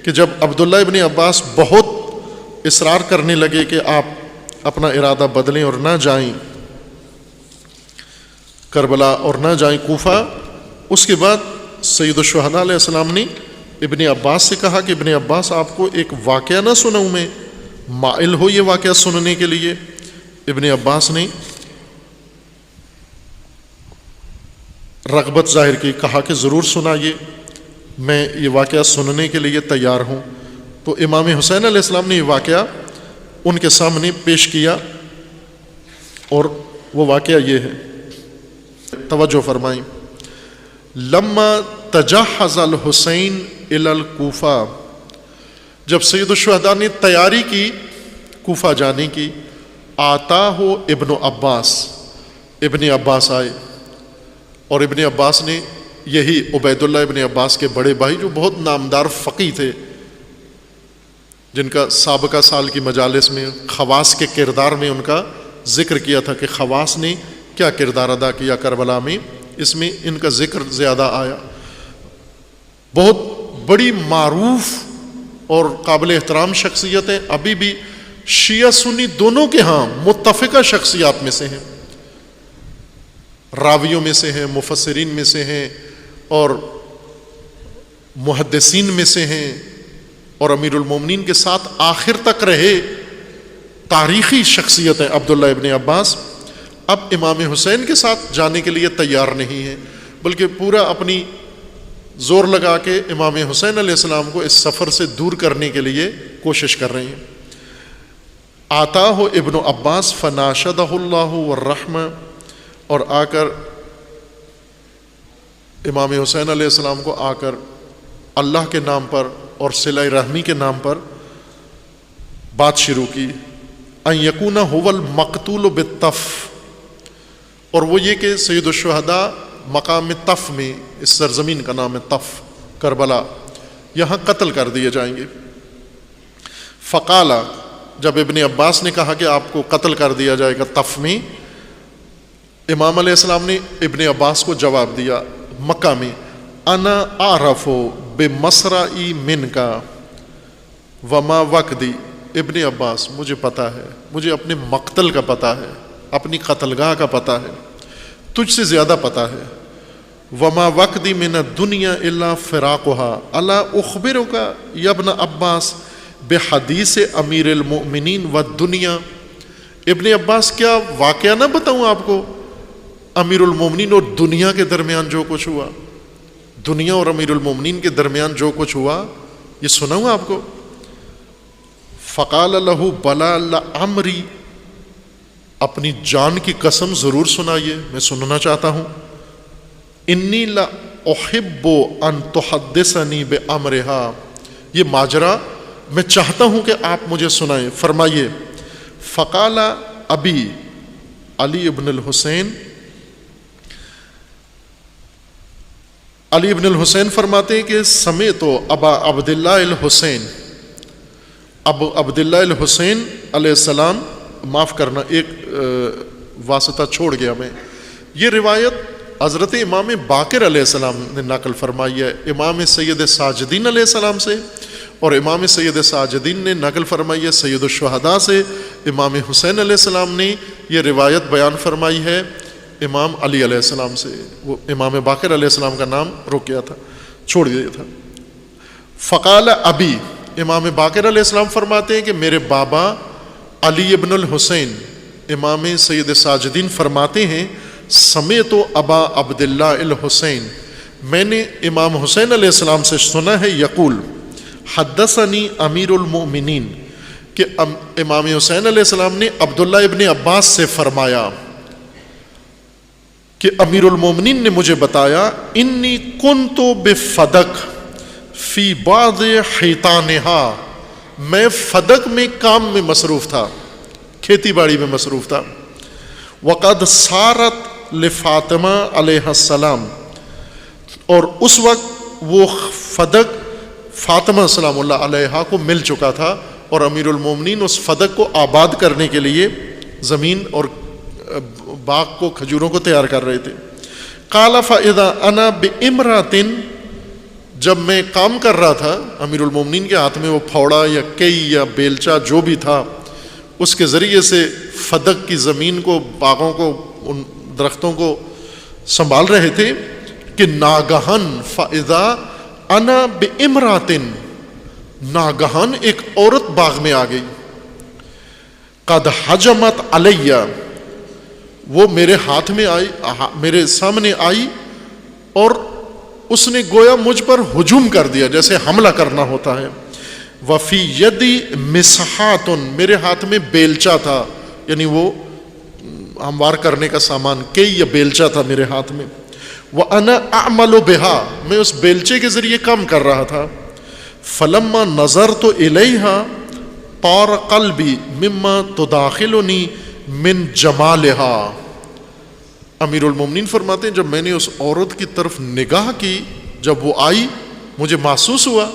کہ جب عبداللہ ابن عباس بہت اصرار کرنے لگے کہ آپ اپنا ارادہ بدلیں اور نہ جائیں کربلا اور نہ جائیں کوفہ، اس کے بعد سید الشہداء علیہ السلام نے ابن عباس سے کہا کہ ابن عباس آپ کو ایک واقعہ نہ سناؤں میں، مائل ہو یہ واقعہ سننے کے لیے؟ ابن عباس نے رغبت ظاہر کی، کہا کہ ضرور سنائیے، میں یہ واقعہ سننے کے لیے تیار ہوں۔ تو امام حسین علیہ السلام نے یہ واقعہ ان کے سامنے پیش کیا، اور وہ واقعہ یہ ہے، توجہ فرمائیں۔ لما تجہز الحسین الی الکوفہ، جب سید الشہداء نے تیاری کی کوفہ جانے کی، آتا ہو ابن عباس، ابن عباس آئے، اور ابن عباس نے، یہی عبید اللہ ابن عباس کے بڑے بھائی جو بہت نامدار فقی تھے، جن کا سابقہ سال کی مجالس میں خواص کے کردار میں ان کا ذکر کیا تھا کہ خواص نے کیا کردار ادا کیا کربلا میں، اس میں ان کا ذکر زیادہ آیا۔ بہت بڑی معروف اور قابل احترام شخصیت ہیں، ابھی بھی شیعہ سنی دونوں کے ہاں متفقہ شخصیات میں سے ہیں، راویوں میں سے ہیں، مفسرین میں سے ہیں، اور محدثین میں سے ہیں، اور امیر المومنین کے ساتھ آخر تک رہے تاریخی شخصیت ہیں عبداللہ ابن عباس۔ اب امام حسین کے ساتھ جانے کے لیے تیار نہیں ہیں، بلکہ پورا اپنی زور لگا کے امام حسین علیہ السلام کو اس سفر سے دور کرنے کے لیے کوشش کر رہے ہیں۔ آتا ہو ابن عباس فناشدہ اللہ والرحمہ، اور آ کر امام حسین علیہ السلام کو آ کر اللہ کے نام پر اور صلہ رحمی کے نام پر بات شروع کی۔ ان یکون هو المقتول بالطف، اور وہ یہ کہ سید الشہداء مقام طف میں، اس سرزمین کا نام ہے طف، کربلا، یہاں قتل کر دیے جائیں گے۔ فقالا، جب ابن عباس نے کہا کہ آپ کو قتل کر دیا جائے گا طف میں، امام علیہ السلام نے ابن عباس کو جواب دیا مکہ میں، انا اعرف بمصرعی منکا وما وقدی، ابن عباس مجھے پتہ ہے، مجھے اپنے مقتل کا پتہ ہے، اپنی قتلگاہ کا پتہ ہے، تجھ سے زیادہ پتہ ہے۔ وما وقدی من الدنیا الا فراقها الا اخبرک یا ابن عباس بحدیث امیر المؤمنین والدنیا، ابن عباس کیا واقعہ نہ بتاؤں آپ کو امیر المومنین اور دنیا کے درمیان جو کچھ ہوا، دنیا اور امیر المومنین کے درمیان جو کچھ ہوا یہ سناؤں آپ کو؟ فقال له بلا لعمری، اپنی جان کی قسم ضرور سنائیے، میں سننا چاہتا ہوں۔ انی لاحب ان تحدثنی بامرها، یہ ماجرا میں چاہتا ہوں کہ آپ مجھے سنائیں، فرمائیے۔ فقال ابی، علی ابن الحسین، علی ابن الحسین فرماتے ہیں کہ سمیت ابا عبداللہ الحسین، ابو عبداللہ الحسین علیہ السلام، معاف کرنا ایک واسطہ چھوڑ گیا میں، یہ روایت حضرت امام باقر علیہ السلام نے نقل فرمائی ہے امام سید ساجدین علیہ السلام سے، اور امام سید ساجدین نے نقل فرمائی ہے سید الشہداء سے۔ امام حسین علیہ السلام نے یہ روایت بیان فرمائی ہے امام علی علیہ السلام سے، وہ امام باقر علیہ السلام کا نام رک گیا تھا، چھوڑ دیا تھا۔ فقال ابی، امام باقر علیہ السلام فرماتے ہیں کہ میرے بابا علی ابن الحسین، امام سید ساجدین فرماتے ہیں سمیت ابا عبداللہ الحسین، میں نے امام حسین علیہ السلام سے سنا ہے یقول حدثنی امیر المؤمنین، کہ امام حسین علیہ السلام نے عبداللہ ابن عباس سے فرمایا کہ امیر المومنین نے مجھے بتایا، انی کنت بفدق فی بعض حیطانہا، میں فدق میں کام میں مصروف تھا، کھیتی باڑی میں مصروف تھا۔ وقد سارت لفاطمہ علیہ السلام، اور اس وقت وہ فدق فاطمہ سلام اللہ علیہا کو مل چکا تھا، اور امیر المومنین اس فدق کو آباد کرنے کے لیے زمین اور باغ کو، کھجوروں کو تیار کر رہے تھے۔ قال فاذا انا بامرأۃ جب میں کام کر رہا تھا، امیر المومنین کے ہاتھ میں وہ پھوڑا یا کئی یا بیلچا جو بھی تھا، اس کے ذریعے سے فدق کی زمین کو، باغوں کو، ان درختوں کو سنبھال رہے تھے کہ ناگہن فَإِذَا أَنَا بِإِمْرَاتٍ، ناگہن ایک عورت باغ میں آ گئی، قد حجمت علیہ، وہ میرے ہاتھ میں آئی، میرے سامنے آئی، اور اس نے گویا مجھ پر ہجوم کر دیا جیسے حملہ کرنا ہوتا ہے۔ وفی یدی مسحات، میرے ہاتھ میں بیلچا تھا، یعنی وہ ہموار کرنے کا سامان، کئی یا بیلچا تھا میرے ہاتھ میں۔ وَأَنَا أَعْمَلُ بِهَا، میں اس بیلچے کے ذریعے کام کر رہا تھا۔ فَلَمَّا نَظَرْتُ إِلَيْهَا طَارَ قَلْبِي مِمَّا تُدَاخِلُنِي مِن جَمَالِهَا۔ امیر المومنین فرماتے ہیں جب میں نے اس عورت کی طرف نگاہ کی، جب وہ آئی مجھے محسوس ہوا،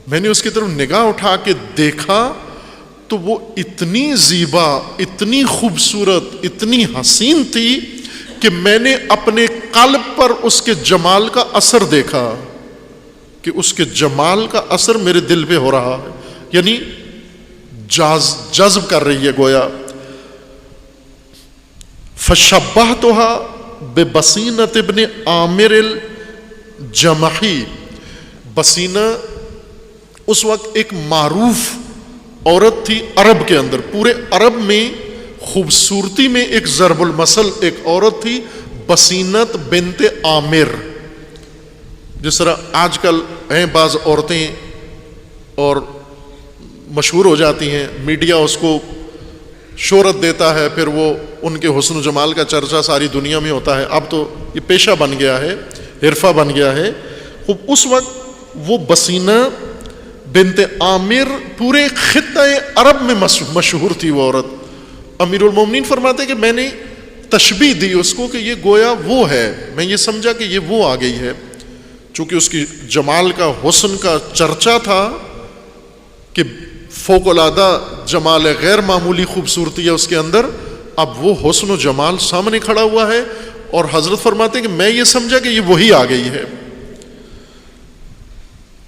میں نے اس کی طرف نگاہ اٹھا کے دیکھا تو وہ اتنی زیبا، اتنی خوبصورت، اتنی حسین تھی کہ میں نے اپنے قلب پر اس کے جمال کا اثر دیکھا، کہ اس کے جمال کا اثر میرے دل پہ ہو رہا ہے، یعنی جذب کر رہی ہے گویا۔ فَشَبَّهْتُهَا بِبَصِینَةِ ابْنِ عامر الجمحی، بصینہ اس وقت ایک معروف عورت تھی عرب کے اندر، پورے عرب میں خوبصورتی میں ایک ضرب المثل ایک عورت تھی، بصینت بنت عامر۔ جس طرح آج کل ہیں بعض عورتیں اور مشہور ہو جاتی ہیں، میڈیا اس کو شہرت دیتا ہے، پھر وہ ان کے حسن و جمال کا چرچا ساری دنیا میں ہوتا ہے، اب تو یہ پیشہ بن گیا ہے، حرفہ بن گیا ہے۔ خوب اس وقت وہ بصینہ بنت عامر پورے خطہ عرب میں مشہور تھی وہ عورت۔ امیر المومنین فرماتے کہ میں نے تشبیہ دی اس کو کہ یہ گویا وہ ہے، میں یہ سمجھا کہ یہ وہ آ گئی ہے، چونکہ اس کی جمال کا، حسن کا چرچا تھا کہ فوق العادہ جمال ہے، غیر معمولی خوبصورتی ہے اس کے اندر، اب وہ حسن و جمال سامنے کھڑا ہوا ہے، اور حضرت فرماتے ہیں کہ میں یہ سمجھا کہ یہ وہی آ گئی ہے۔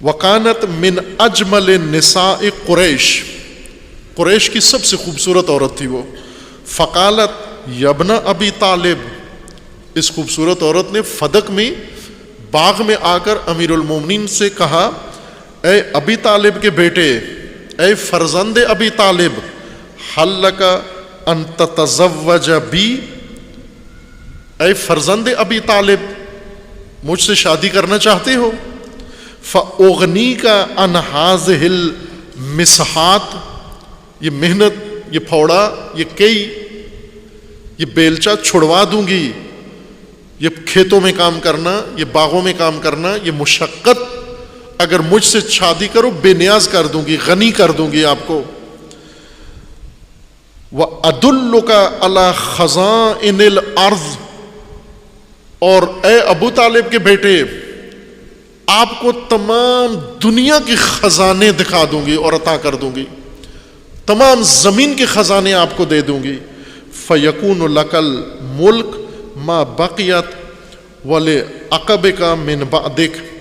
وَقَانَتْ مِنْ أَجْمَلِ نِسَاءِ قُرَيْشِ، قریش کی سب سے خوبصورت عورت تھی وہ۔ فَقَالَتْ یَبْنَ أَبِي طالب، اس خوبصورت عورت نے فدق میں باغ میں آ کر امیر المومنین سے کہا، اے ابی طالب کے بیٹے، اے فرزند ابی طالب، حل لک ان تتزوج بی، اے فرزند ابی طالب مجھ سے شادی کرنا چاہتے ہو؟ فاغنیک عن ہذہ المسحات، یہ محنت، یہ پھوڑا، یہ کئی، یہ بیلچا چھڑوا دوں گی، یہ کھیتوں میں کام کرنا، یہ باغوں میں کام کرنا، یہ مشقت اگر مجھ سے شادی کرو بے نیاز کر دوں گی، غنی کر دوں گی آپ کو۔ وَأَدُلُّكَ عَلَى خَزَائِنِ الْأَرْضِ، اور اے ابو طالب کے بیٹے آپ کو تمام دنیا کے خزانے دکھا دوں گی اور عطا کر دوں گی، تمام زمین کے خزانے آپ کو دے دوں گی۔ فَيَكُونُ لَكَ الْمُلْكُ مَا بَقِيَتْ وَلِعَقَبِكَ مِنْ بَعْدِكَ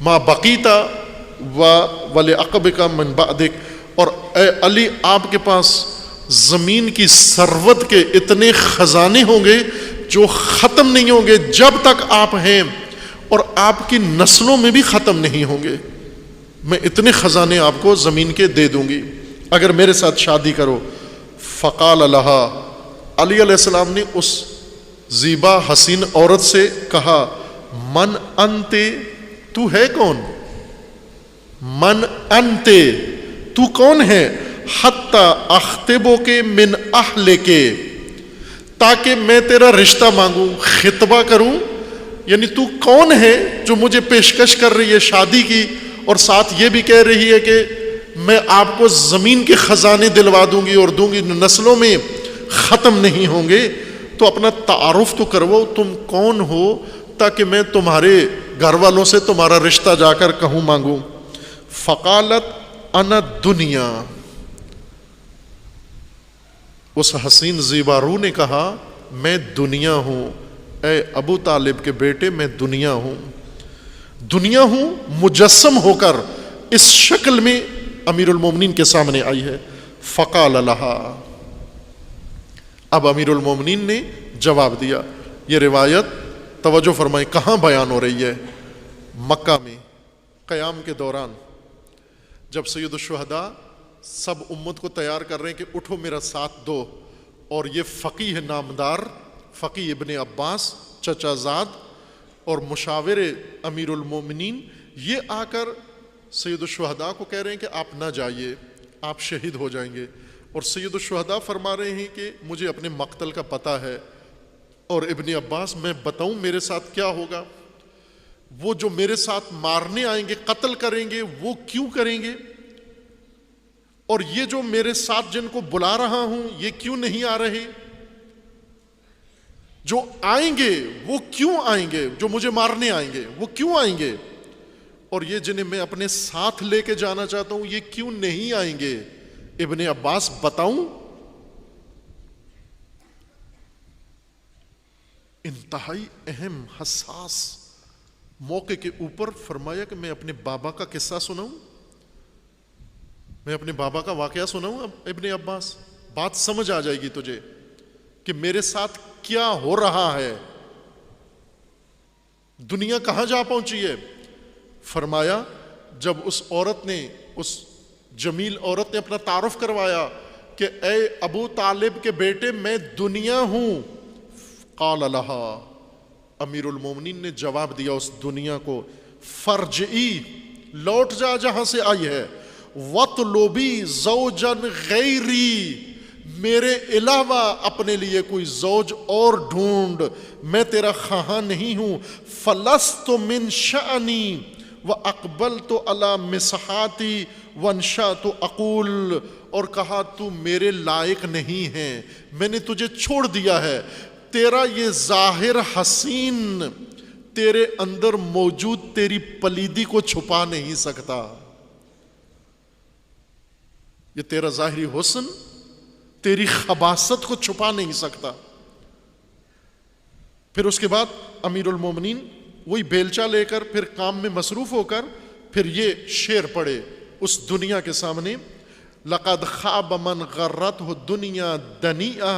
ما بقیتا وَلِعَقَبِكَ مِنْ بَعْدِكَ، اور اے علی آپ کے پاس زمین کی ثروت کے اتنے خزانے ہوں گے جو ختم نہیں ہوں گے جب تک آپ ہیں، اور آپ کی نسلوں میں بھی ختم نہیں ہوں گے۔ میں اتنے خزانے آپ کو زمین کے دے دوں گی اگر میرے ساتھ شادی کرو۔ فقال لها، علی علیہ السلام نے اس زیبا حسین عورت سے کہا، من انت، تو ہے کون؟ من انت، تو کون ہے؟ حتی اخطبک من اہلک، تاکہ میں تیرا رشتہ مانگوں، خطبہ کروں، یعنی تو کون ہے جو مجھے پیشکش کر رہی ہے شادی کی، اور ساتھ یہ بھی کہہ رہی ہے کہ میں آپ کو زمین کے خزانے دلوا دوں گی اور دوں گی، نسلوں میں ختم نہیں ہوں گے۔ تو اپنا تعارف تو کرو، تم کون ہو، تاکہ میں تمہارے گھر والوں سے تمہارا رشتہ جا کر کہوں، مانگوں۔ فقالت انا دنیا، اس حسین زیبا روح نے کہا میں دنیا ہوں، اے ابو طالب کے بیٹے میں دنیا ہوں۔ دنیا ہوں مجسم ہو کر اس شکل میں امیر المومنین کے سامنے آئی ہے. فقال لہا، اب امیر المومنین نے جواب دیا. یہ روایت توجہ فرمائیں کہاں بیان ہو رہی ہے؟ مکہ میں قیام کے دوران جب سید الشہداء سب امت کو تیار کر رہے ہیں کہ اٹھو میرا ساتھ دو، اور یہ فقیہ نامدار فقیہ ابن عباس چچا زاد اور مشاور امیر المومنین یہ آ کر سید الشہداء کو کہہ رہے ہیں کہ آپ نہ جائیے، آپ شہید ہو جائیں گے. اور سید الشہداء فرما رہے ہیں کہ مجھے اپنے مقتل کا پتہ ہے، اور ابن عباس میں بتاؤں میرے ساتھ کیا ہوگا؟ وہ جو میرے ساتھ مارنے آئیں گے، قتل کریں گے، وہ کیوں کریں گے؟ اور یہ جو میرے ساتھ جن کو بلا رہا ہوں یہ کیوں نہیں آ رہے؟ جو آئیں گے وہ کیوں آئیں گے؟ جو مجھے مارنے آئیں گے وہ کیوں آئیں گے؟ اور یہ جنہیں میں اپنے ساتھ لے کے جانا چاہتا ہوں یہ کیوں نہیں آئیں گے؟ ابن عباس بتاؤں؟ انتہائی اہم حساس موقع کے اوپر فرمایا کہ میں اپنے بابا کا قصہ سناؤں، میں اپنے بابا کا واقعہ سناؤں. ابن عباس بات سمجھ آ جائے گی تجھے کہ میرے ساتھ کیا ہو رہا ہے، دنیا کہاں جا پہنچی ہے. فرمایا جب اس عورت نے، اس جمیل عورت نے اپنا تعارف کروایا کہ اے ابو طالب کے بیٹے میں دنیا ہوں، قال لہا، امیر المومنین نے جواب دیا اس دنیا کو، فرجئی، لوٹ جا جہاں سے آئی ہے، وطلبی زوجا غیری، میرے علاوہ اپنے لیے کوئی زوج اور ڈھونڈ، میں تیرا خواہاں نہیں ہوں. فلست من شأنی واقبلت علی مسحاتی وانشأت اقول، اور کہا تو میرے لائق نہیں ہے، میں نے تجھے چھوڑ دیا ہے، تیرا یہ ظاہر حسین تیرے اندر موجود تیری پلیدی کو چھپا نہیں سکتا. یہ تیرا ظاہری حسن تیری خباثت کو چھپا نہیں سکتا. پھر اس کے بعد امیر المومنین وہی بیلچہ لے کر پھر کام میں مصروف ہو کر پھر یہ شعر پڑھے اس دنیا کے سامنے، لقد خاب من غرته الدنيا دنيئة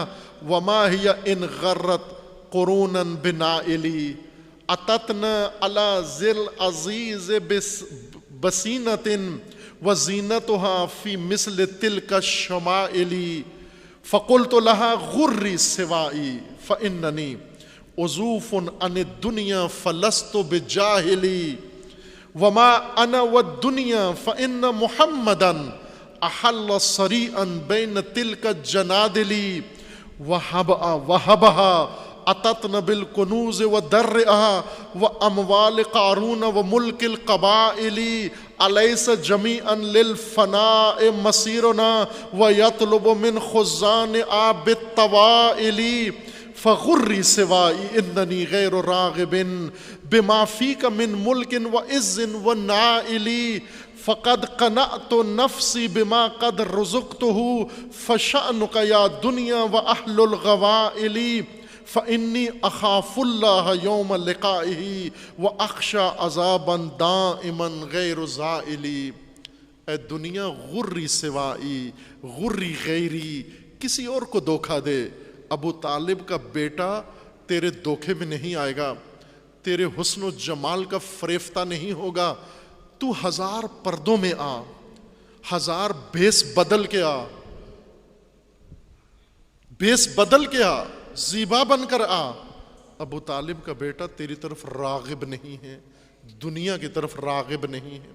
وما هي ان غرت قرونا بنائلی، اتتنا على ذی العزیز بسینة وزینتها في مثل تلك الشمائل، فقلت لها غری سوائی فإننی عزوف عن الدنيا فلست بجاہلی، وما انا والدنيا فإن محمدا احل صریعا بین تلک الجنادل، وہبها اتتنا بالکنوز ودرعها واموال قارون وملک القبائل، الیس جمیعا للفناء مسیرنا ویطلب من خزان آب الطوائل، فغری سوائی اننی غیر راغب بما فیک من ملک وعز ونائل، فقد قنعت نفسی بما قد رزقته فشأنک یا دنیا واہل الغوائل، فإنی اخاف اللہ یوم لقائہ واخشى عذابا دائما غیر زائل. اے دنیا غری سوائی، غری غیری، کسی اور کو دھوکہ دے، ابو طالب کا بیٹا تیرے دھوکے میں نہیں آئے گا، تیرے حسن و جمال کا فریفتہ نہیں ہوگا. تو ہزار پردوں میں آ، ہزار بیس بدل کے آ، بیس بدل کے آ، زیبا بن کر آ، ابو طالب کا بیٹا تیری طرف راغب نہیں ہے، دنیا کی طرف راغب نہیں ہے.